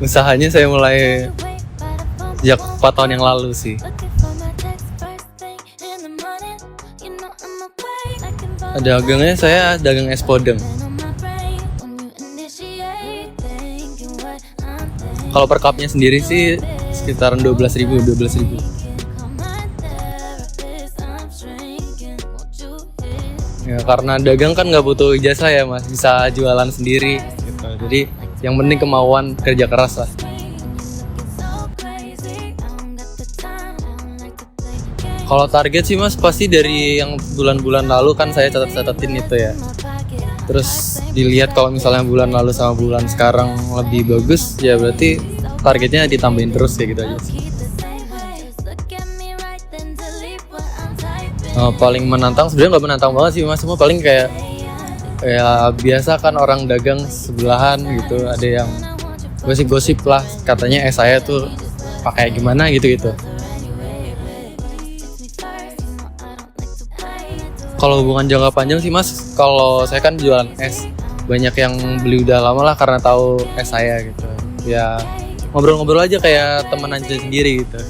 usahanya saya mulai sejak 4 tahun yang lalu sih. Dagangnya saya dagang es podeng. Kalau per cupnya sendiri sih sekitaran 12.000. Ya, karena dagang kan nggak butuh ijazah ya mas, bisa jualan sendiri gitu. Jadi yang penting kemauan, kerja keras lah. Kalau target sih mas pasti dari yang bulan-bulan lalu kan saya catat-catatin itu ya. Terus dilihat kalau misalnya bulan lalu sama bulan sekarang lebih bagus, ya berarti targetnya ditambahin terus kayak gitu aja sih. Paling menantang sebenarnya nggak menantang banget sih mas, semua paling kayak biasa kan orang dagang sebelahan gitu, ada yang gosip-gosip lah katanya saya tuh pakai gimana gitu. Kalau hubungan jangka panjang sih mas, kalau saya kan jualan es, banyak yang beli udah lama lah karena tahu es saya gitu. Ya ngobrol-ngobrol aja kayak teman aja sendiri gitu.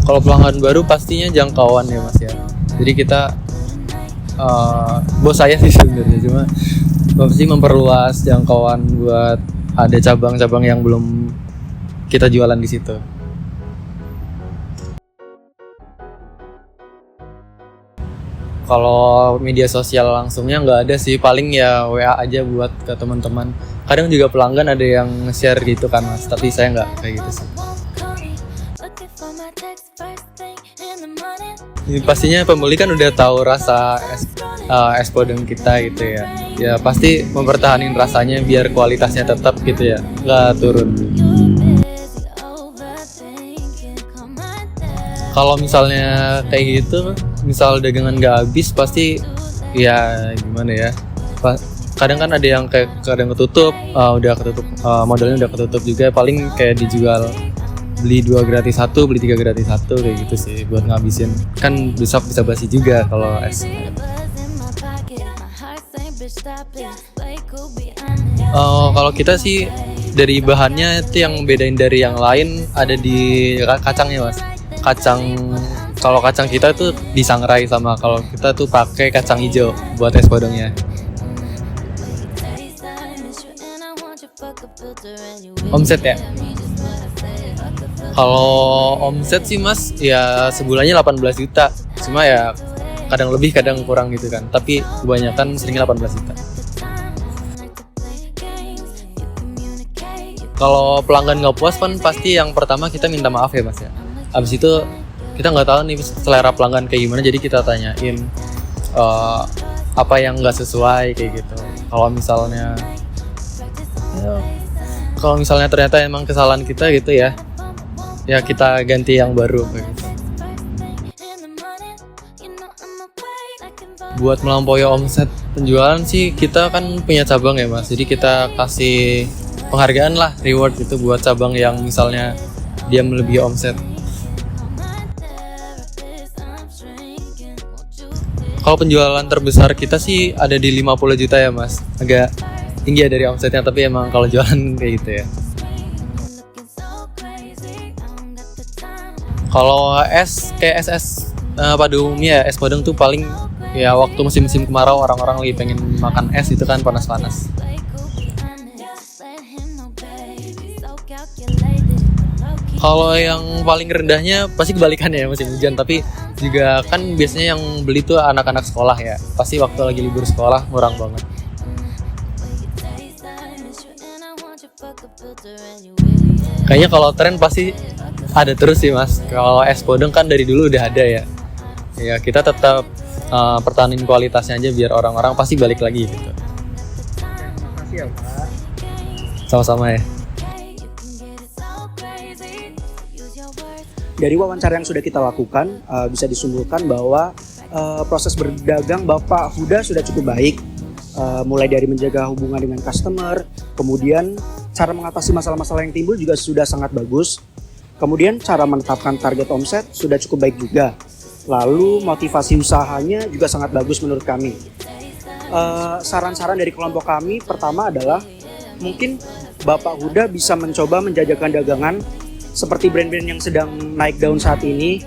Kalau pelanggan baru pastinya jangkauan ya mas ya. Jadi kita bos saya sih sebenarnya, cuma pasti memperluas jangkauan buat ada cabang-cabang yang belum kita jualan di situ. Kalau media sosial langsungnya nggak ada sih, paling ya WA aja buat ke teman-teman. Kadang juga pelanggan ada yang share gitu kan mas, tapi saya nggak kayak gitu sih. Ini pastinya pembeli kan udah tahu rasa es podeng kita gitu ya. Ya pasti mempertahankan rasanya biar kualitasnya tetap gitu ya, nggak turun. Kalau misalnya kayak gitu, misal dagangan nggak habis pasti ya gimana ya. Kadang kan ada yang kayak kadang ketutup, udah ketutup, modalnya udah ketutup juga, paling kayak dijual beli 2 gratis 1, beli 3 gratis 1 kayak gitu sih buat ngabisin. Kan bisa basi juga kalau es. Kalau kita sih dari bahannya itu yang bedain dari yang lain ada di kacangnya mas. Kalau kacang kita tuh disangrai, sama kalau kita tuh pakai kacang hijau buat es podengnya. Omset ya? Kalau omset sih mas ya sebulannya 18 juta. Cuma ya kadang lebih kadang kurang gitu kan. Tapi kebanyakan seringnya 18 juta. Kalau pelanggan nggak puas kan pasti yang pertama kita minta maaf ya mas ya. Abis itu kita nggak tahu nih selera pelanggan kayak gimana, jadi kita tanyain apa yang nggak sesuai kayak gitu. Kalau misalnya ternyata emang kesalahan kita gitu ya kita ganti yang baru kayak gitu. Buat melampaui omset penjualan sih kita kan punya cabang ya mas, jadi kita kasih penghargaan lah, reward gitu buat cabang yang misalnya dia melebihi omset. Kalau penjualan terbesar kita sih ada di 50 juta ya mas, agak tinggi ya dari omsetnya, tapi emang kalau jualan kayak gitu ya. Kalau es kayak es pada umumnya es podeng tuh paling ya waktu musim-musim kemarau orang-orang lagi pengen makan es itu kan panas-panas. Kalau yang paling rendahnya pasti kebalikannya ya musim hujan, tapi juga kan biasanya yang beli tuh anak-anak sekolah ya, pasti waktu lagi libur sekolah murah banget. Kayaknya kalau tren pasti ada terus sih mas. Kalau es podeng kan dari dulu udah ada ya. Ya kita tetap pertahanin kualitasnya aja biar orang-orang pasti balik lagi gitu. Makasih ya Pak. Sama-sama ya. Dari wawancara yang sudah kita lakukan, bisa disimpulkan bahwa proses berdagang Bapak Huda sudah cukup baik. Mulai dari menjaga hubungan dengan customer, kemudian cara mengatasi masalah-masalah yang timbul juga sudah sangat bagus. Kemudian cara menetapkan target omset sudah cukup baik juga. Lalu motivasi usahanya juga sangat bagus menurut kami. saran-saran dari kelompok kami pertama adalah mungkin Bapak Huda bisa mencoba menjajakan dagangan seperti brand-brand yang sedang naik daun saat ini,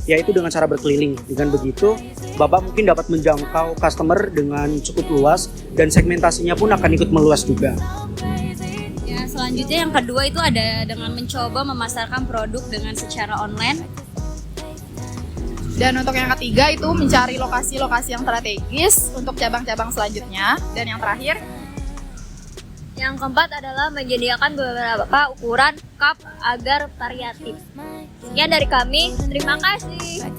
yaitu dengan cara berkeliling. Dengan begitu, Bapak mungkin dapat menjangkau customer dengan cukup luas dan segmentasinya pun akan ikut meluas juga. Ya, selanjutnya yang kedua itu ada dengan mencoba memasarkan produk dengan secara online. Dan untuk yang ketiga itu mencari lokasi-lokasi yang strategis untuk cabang-cabang selanjutnya. Dan yang terakhir, Yang keempat adalah menyediakan beberapa ukuran cup agar variatif. Sekian dari kami, terima kasih.